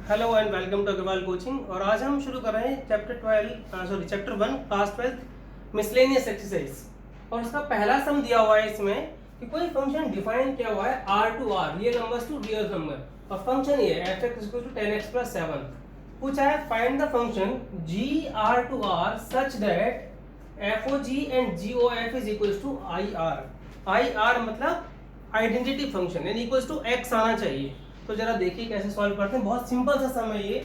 Hello and welcome to Agarwal coaching. और आज हम शुरू कर रहे हैं चैप्टर 1 क्लास 12 मिसलेनियस एक्सरसाइज। और इसका पहला सम दिया हुआ है इसमें कि कोई फंक्शन डिफाइन किया हुआ है r to r, real numbers to real number, और फंक्शन ये f(x = 10x + 7). पूछा है find the function gr to r such that fog and gof is equal to ir मतलब आइडेंटिटी फंक्शन यानी इक्वल टू x आना चाहिए। तो जरा देखिए कैसे सॉल्व करते हैं। बहुत सिंपल सा सम है ये।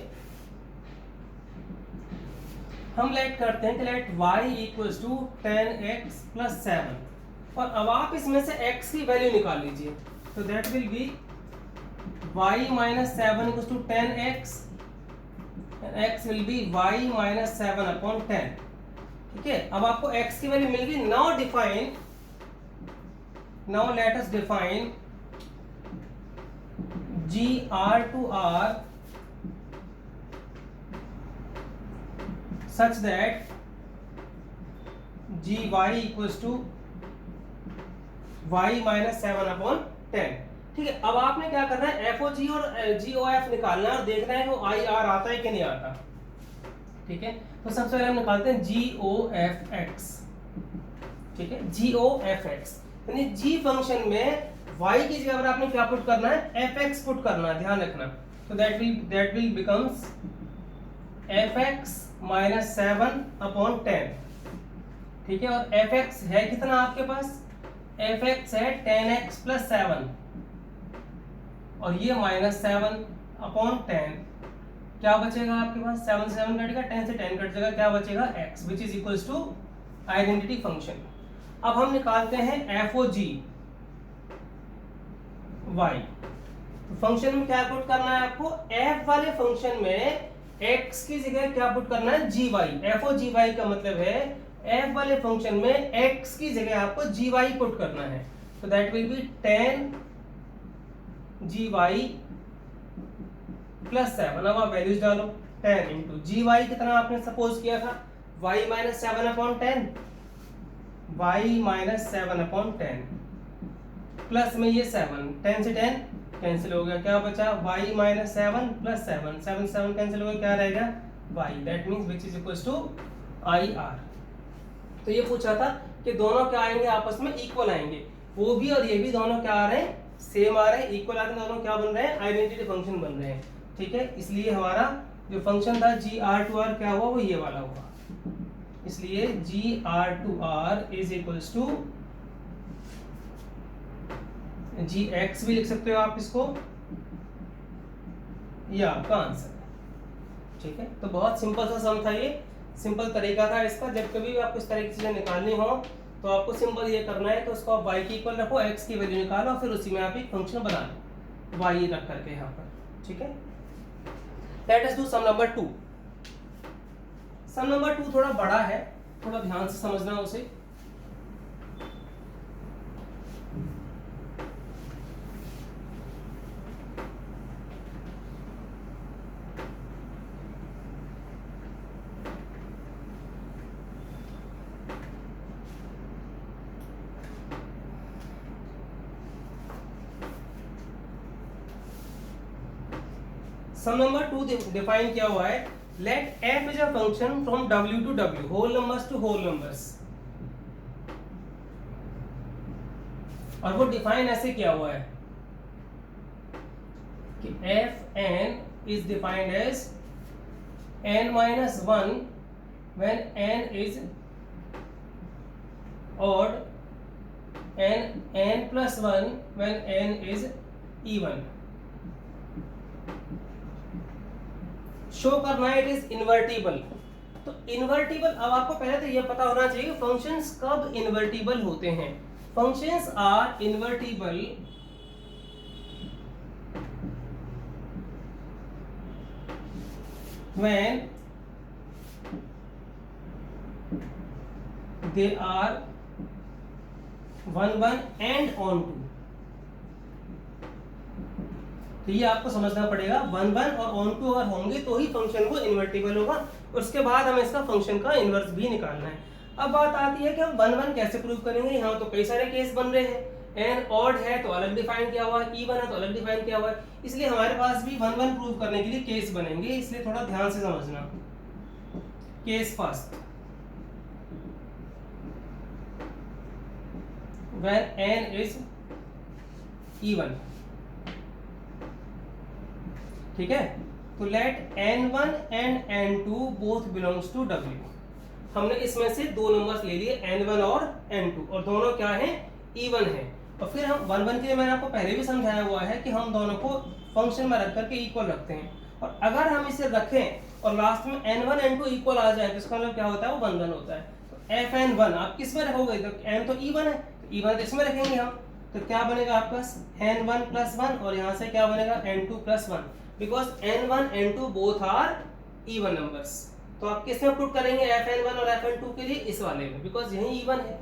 हम लेट करते हैं कि late y equals to 10x + 7, और अब आप इसमें से x की वैल्यू निकाल लीजिए। तो that will be y - 7 = 10x and x will be y - 7/10। ठीक है, अब आपको x की वैल्यू मिल गई। Now let us define gr to r such that gy equals to y - 7/10। ठीक है, अब आपने क्या करना है, FOG और GOF निकालना है और देखना है कि वो IR आता है कि नहीं आता। ठीक है, तो सबसे पहले हम निकालते हैं GOFX। ठीक है, GOFX यानी G फंक्शन में y की जगह पर आपने क्या पुट करना है, fx पुट करना है, ध्यान रखना। तो दैट विल बिकम्स fx - 7/10। ठीक है, और fx है कितना आपके पास, fx है 10x + 7, और ये -7/10। क्या बचेगा आपके पास, 7 से 7 कटेगा, 10 से 10 कट जाएगा, क्या बचेगा x, which is equals to identity function. अब हम निकालते हैं FOG y। तो फंक्शन में क्या पुट करना है आपको, f वाले फंक्शन में x की जगह क्या पुट करना है, gy। FOGY का मतलब है f वाले फंक्शन में x की जगह आपको gy पुट करना है। तो दैट विल बी 10 gy + 7। अब आप वैल्यूज डालो, 10 इंटू gy कितना आपने सपोज किया था, y - 7/10, y - 7/10 प्लस में ये 7, 10 से 10 कैंसिल हो गया, क्या बचा y - 7 + 7, 7 7 कैंसिल हो गया, क्या रहेगा y। That means which is equals to ir। तो ये पूछा था कि दोनों क्या आएंगे, आपस में इक्वल आएंगे। वो भी और ये भी दोनों क्या आ रहे हैं, सेम आ रहे हैं, इक्वल आते हैं, दोनों क्या बन रहे हैं, आइडेंटिटी फंक्शन बन रहे हैं। ठीक है, इसलिए हमारा जो फंक्शन था gr टू r क्या हुआ, वो ये वाला हुआ। इसलिए gr to r is equals to gx भी लिख सकते हो आप इसको, ये आपका आंसर है। ठीक है, तो बहुत सिंपल सा सम था ये, सिंपल तरीका था इसका। जब कभी भी आपको इस तरह की चीजें निकालनी हो तो आपको सिंपल ये करना है, तो उसको आप y की इक्वल रखो, x की वैल्यू निकालो, फिर उसी में आप एक फंक्शन बना लो y रख करके यहाँ पर। ठीक है, let us do sum number 2। Sum number 2 थोड़ा बड़ा है, थोड़ा ध्यान से समझना उसे। सम नंबर 2 डिफाइन किया हुआ है, let f is a function from w to w, whole numbers to whole numbers. और वो डिफाइन ऐसे किया हुआ है कि fn is defined as n - 1 when n is odd and n + 1 when n is even। Show करना है it is invertible. तो इन्वर्टिबल, अब आपको पहले तो ये पता होना चाहिए कि फंक्शंस कब इन्वर्टिबल होते हैं। Functions are invertible when they are 1 1 and onto. तो ये आपको समझना पड़ेगा, 1 1 और ऑन टू अगर होंगे तो ही फंक्शन को इन्वर्टिबल होगा। उसके बाद हमें इसका फंक्शन का इन्वर्स भी निकालना है। अब बात आती है कि हम 1 1 कैसे प्रूव करेंगे। यहाँ तो कई सारे केस बन रहे हैं। एन ऑड है तो अलग डिफाइन किया हुआ है, इवन है तो अलग डिफाइन किया हुआ है, इसलिए हमारे पास भी 1 1 प्रूव करने के लिए केस बनेंगे, इसलिए थोड़ा ध्यान से समझना। Case first, when n is even, ठीक है, तो let n1 and n2 both belongs to w। हमने इसमें से दो नंबर्स ले लिए n1 और n2 और दोनों क्या हैं, इवन है। और फिर हम 1 1 के लिए मैंने आपको पहले भी समझाया हुआ है कि हम दोनों को फंक्शन में रख करके इक्वल रखते हैं, और अगर हम इसे रखें और लास्ट में n1 n2 इक्वल आ जाए तो इसका मतलब क्या होता है, वो 1 1 होता है। तो fn1 आप किस में रखोगे, तो n तो इवन है, तो इवन तो इसमें रखेंगे हम, तो क्या बनेगा आपके पास n1 + 1 और यहाँ से क्या बनेगा n2 + 1, because n1 n2 both are even numbers. तो आप किस में पुट करेंगे, fn1 और fn2 के लिए, इस वाले में, बिकॉज यही इवन है।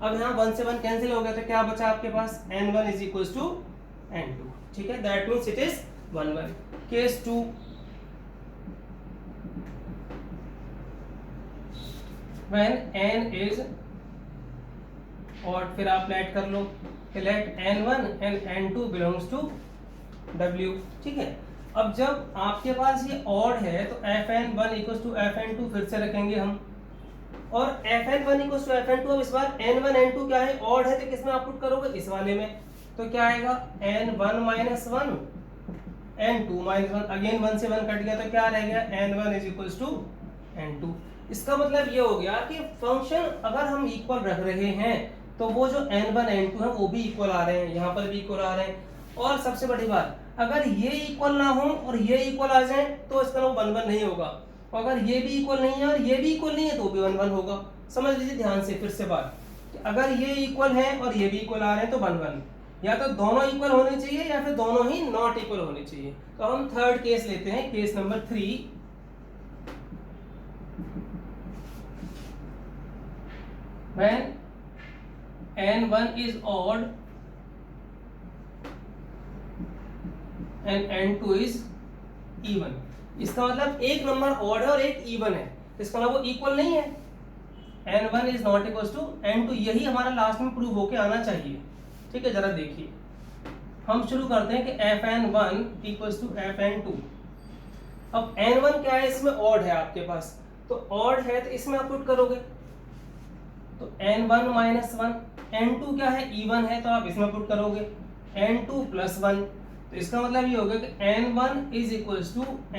अब यहाँ 1 से 1 कैंसिल हो गया तो क्या बचा आपके पास, n1 = n2, ठीक है, that means it is 1 1। Case 2, when n is odd, फिर आप लेट कर लो, late n1 and n2 belongs to w, ठीक है। अब जब आपके पास ये ऑड है तो fn1 = fn2 फिर से रखेंगे हम, और fn1 = fn2, अब इस बार n1 n2 क्या है, ऑड है, तो किसमें आप पुट करोगे, इस वाले में, तो क्या आएगा n1 - 1 n2 - 1, अगेन 1 से 1 कट गया तो क्या रह गया, n1 = n2। इसका मतलब ये हो गया कि फंक्शन अगर हम इक्वल रख रहे हैं तो वो जो n1 n2 है वो भी इक्वल आ रहे हैं, यहाँ पर भी इक्वल आ रहे हैं, और सबसे बड़ी बात, अगर ये इक्वल ना हो और ये इक्वल आ जाए तो इसका वो 1 1 नहीं होगा, और अगर ये भी इक्वल नहीं है और ये भी इक्वल नहीं है तो भी 1 1 होगा। समझ लीजिए ध्यान से फिर से बात, कि अगर ये इक्वल है और ये भी इक्वल आ रहे हैं तो 1 1, या तो दोनों इक्वल होने चाहिए या फिर दोनों ही नॉट इक्वल होने चाहिए। तो हम थर्ड केस लेते हैं, case number 3, when n1 is odd and n2 is even। इसका मतलब एक नंबर ऑड है और एक इवन है, इसका मतलब वो इक्वल नहीं है, n1 is not equals to n2, यही हमारा लास्ट में प्रूव होके आना चाहिए, ठीक है। जरा देखिए, हम शुरू करते हैं कि fn1 = fn2। अब n1 क्या है, इसमें ऑड है आपके पास, तो ऑड है तो इसमें आप पुट करोगे, तो n1 - 1, n2 क्या है, इवन है, तो आप इसमें पुट करोगे n2 + 1, तो इसका मतलब ये हो गया कि n1 =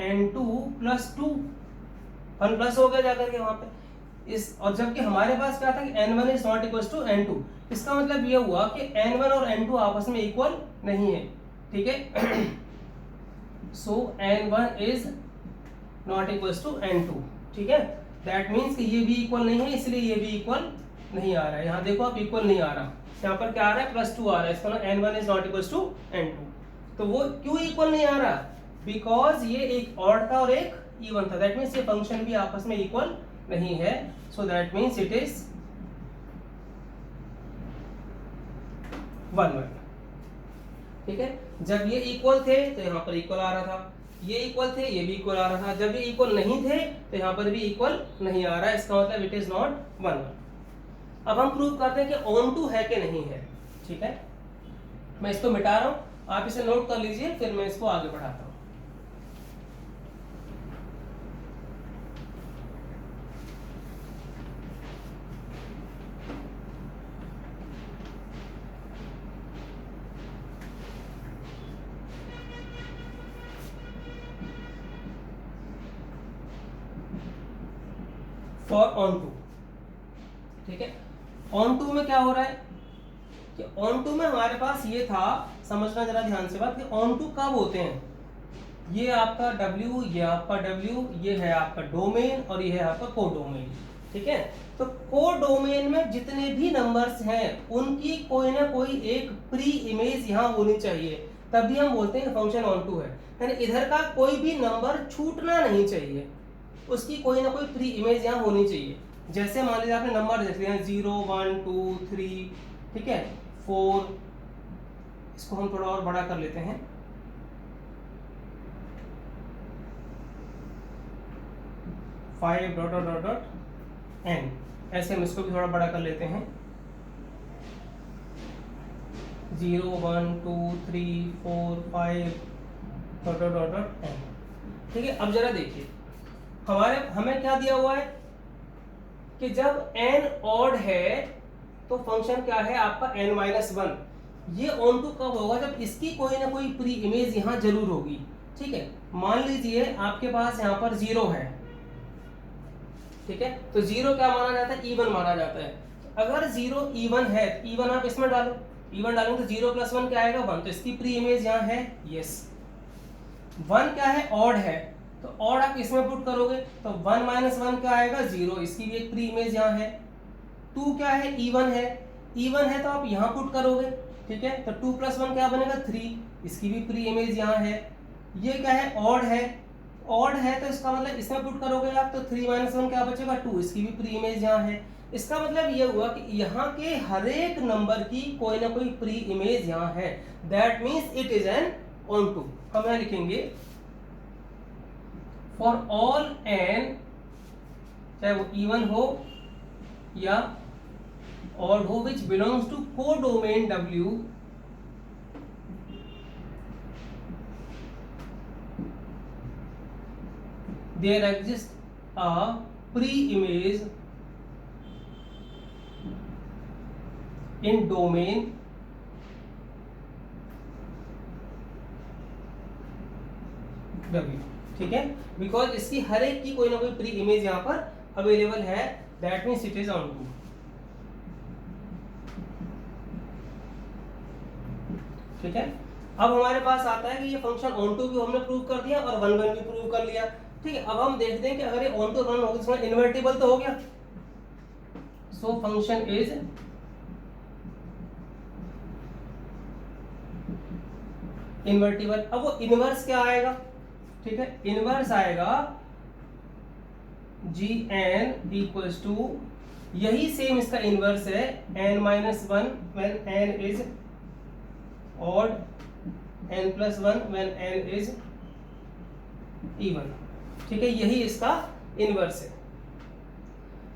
n2 + 2, 1 प्लस हो गया जाकर के वहां पे इस, और जबकि हमारे पास क्या था कि n1 is not equals to n2, इसका मतलब ये हुआ कि n1 और n2 आपस में इक्वल नहीं है, ठीक है। सो n1 is not equals to n2, ठीक है, दैट मीन्स कि ये भी इक्वल नहीं है, इसलिए ये भी इक्वल नहीं आ रहा है। यहाँ देखो आप, इक्वल नहीं आ रहा, यहाँ पर क्या आ रहा है, +2 आ रहा है, इसका मतलब n1 is not equals to n2। तो वो क्यों इक्वल नहीं आ रहा, बिकॉज ये एक ऑड था और एक इवन था, दैट मीन्स ये फंक्शन भी आपस में इक्वल नहीं है, so that means it is 1 1, ठीक है। जब ये इक्वल थे तो यहाँ पर इक्वल आ रहा था, ये इक्वल थे ये भी इक्वल आ रहा था, जब ये इक्वल नहीं थे तो यहाँ पर भी इक्वल नहीं आ रहा है, इसका मतलब इट इज नॉट 1 1। अब हम प्रूव करते हैं कि ऑन टू है कि नहीं है, ठीक है। मैं इसको मिटा रहा हूं, आप इसे नोट कर लीजिए, फिर मैं इसको आगे बढ़ाता हूं। फॉर ऑन टू, ठीक है। ऑन टू में क्या हो रहा है कि ऑन टू में हमारे पास ये था, समझना जरा ध्यान से बात, कि ऑन टू कब होते हैं, ये आपका W, ये आपका W, ये है आपका डोमेन और ये है आपका कोडोमेन, ठीक है। तो कोडोमेन में जितने भी नंबर्स हैं उनकी कोई ना कोई एक प्री इमेज यहाँ होनी चाहिए, तभी हम बोलते हैं फंक्शन ऑन टू है, यानी इधर का कोई भी नंबर छूटना नहीं चाहिए, उसकी कोई ना कोई प्री इमेज यहाँ होनी चाहिए। जैसे मान लीजिए आपने नंबर देख लिया 0 1 2 3, ठीक है, 4, इसको हम थोड़ा और बड़ा कर लेते हैं, 5 ... n, ऐसे हम इसको भी थोड़ा बड़ा कर लेते हैं, 0 1 2 3 4 5 dot dot dot dot n। ठीक है, अब जरा देखिए हमें क्या दिया हुआ है कि जब n ऑड है तो फंक्शन क्या है आपका n-1। ये ऑन टू कब होगा, जब इसकी कोई ना कोई प्री इमेज यहाँ जरूर होगी। ठीक है, मान लीजिए आपके पास यहाँ पर 0 है। ठीक है, तो 0 क्या माना जाता है, इवन माना जाता है। अगर 0 इवन है, इवन आप इसमें डालो, इवन डालेंगे तो 0 + 1 क्या आएगा 1, तो इसकी प्री इमेज यहाँ है यस। 1 क्या है, ऑड है, तो ऑड आप इसमें पुट करोगे तो 1 - 1 क्या आएगा 0, इसकी भी एक प्री इमेज यहाँ है। 2 क्या है, इवन है, इवन है तो आप यहाँ पुट करोगे। ठीक है, तो 2 + 1 क्या बनेगा 3, इसकी भी प्री इमेज यहाँ है। ये क्या है, ऑड है, ऑड है तो इसका मतलब इसमें पुट करोगे आप तो 3 - 1 क्या बचेगा 2, इसकी भी प्री इमेज यहाँ है। इसका मतलब ये हुआ कि यहाँ के हर एक नंबर की कोई ना कोई प्री इमेज यहाँ है, that means it is an onto. हम यहाँ लिखेंगे फॉर ऑल n, चाहे वो इवन हो या ऑड हो, which belongs to codomain W, there exists a pre-image in domain W। ठीक है, बिकॉज इसकी हर एक की कोई ना कोई प्री इमेज यहाँ पर अवेलेबल है, that means it is onto. ठीक है, अब हमारे पास आता है कि ये फंक्शन ऑन टू भी हमने प्रूव कर दिया और 1 1 भी प्रूव कर लिया। ठीक है, अब हम देखते हैं कि अगर ये ऑन टू रन होगा इसमें इन्वर्टिबल तो हो गया, सो फंक्शन इज इन्वर्टिबल। अब वो इनवर्स क्या आएगा, ठीक है, इनवर्स आएगा gn इक्वल्स टू, यही सेम इसका इनवर्स है n-1 when n is odd, n+1 when n is even। ठीक है, यही इसका इनवर्स है।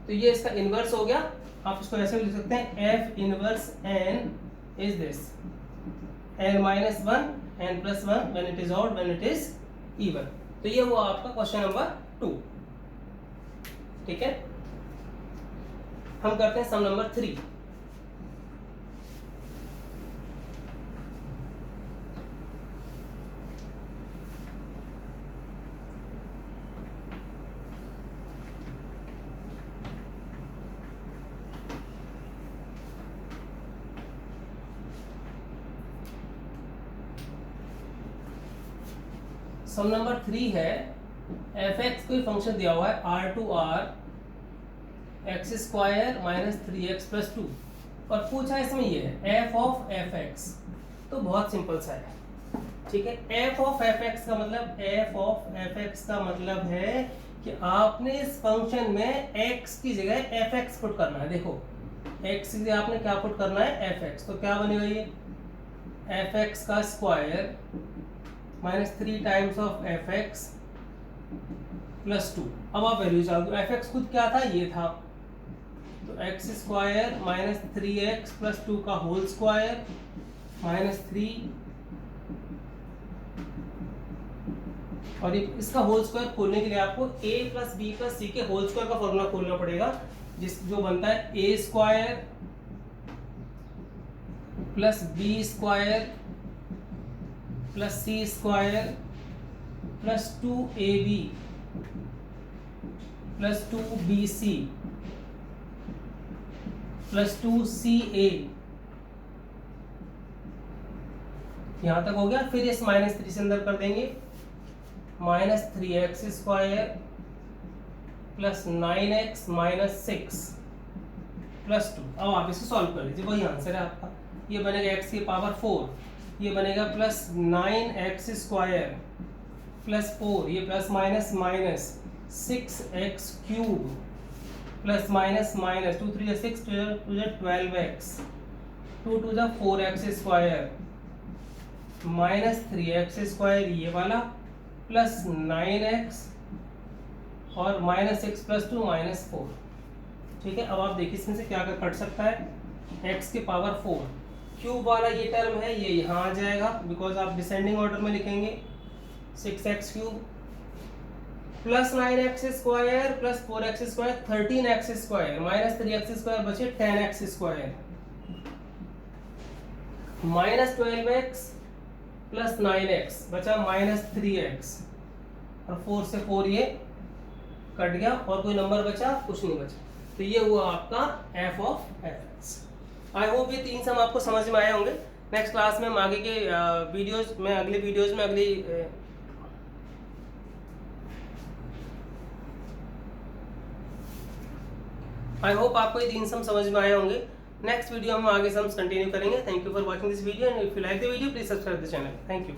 तो ये इसका इनवर्स हो गया, आप इसको ऐसे भी लिख सकते हैं f inverse n is this n-1 n+1 when it is odd when it is even। तो ये हुआ आपका क्वेश्चन नंबर 2। ठीक है, हम करते हैं सम नंबर 3। सम नंबर 3 है, f(x) कोई फंक्शन दिया हुआ है r2r x² - 3x + 2 और पूछा इसमें ये है f of f(x), तो बहुत सिंपल सा है। ठीक है, f of f(x) का मतलब है कि आपने इस फंक्शन में x की जगह f(x) पुट करना है। देखो x की जगह आपने क्या पुट करना है f(x), तो क्या बनेगा ये f(x) का स्क्वायर -3 टाइम्स ऑफ f(x) + 2। अब आप वैल्यू डाल दो, f(x) खुद क्या था, ये था, तो x² - 3x + 2 का होल स्क्वायर -3, और इसका होल स्क्वायर खोलने के लिए आपको a + b + c के होल स्क्वायर का फॉर्मूला खोलना पड़ेगा, जो बनता है a² + b² + c² + 2ab + 2bc + 2ca। यहां तक हो गया। फिर इस -3 से अंदर कर देंगे, -3x² + 9x - 6 + 2। अब आप इसे सॉल्व कर लीजिए, वही आंसर है आपका। ये बनेगा x की पावर 4, ये बनेगा +9x² + 4, ये ± -6x³ ± -, 2 3 6, 2 12x, 2 2 4x² -3x² ये वाला + 9x और -6 + 2 -4। ठीक है, अब आप देखिए इसमें से क्या कट सकता है, x की पावर 4, क्यूब वाला ये टर्म है ये यहाँ आ जाएगा, बिकॉज आप डिसेंडिंग ऑर्डर में लिखेंगे। 6x cube plus 9x square plus 4x square 13x square minus 3x square बचे 10x square minus 12x plus 9x बचा माइनस 3x और 4 से 4 ये कट गया और कोई नंबर बचा? कुछ नहीं बचा। तो ये हुआ आपका f of fx। I hope ये 3 सम आपको समझ में आए होंगे। नेक्स्ट क्लास में हम आगे के वीडियोस में अगले वीडियोस में अगली आई होप आपको ये 3 सम समझ में आए होंगे। नेक्स्ट वीडियो में आगे सम्स कंटिन्यू करेंगे। Thank you for watching this video and if you like the video please subscribe the channel. Thank you.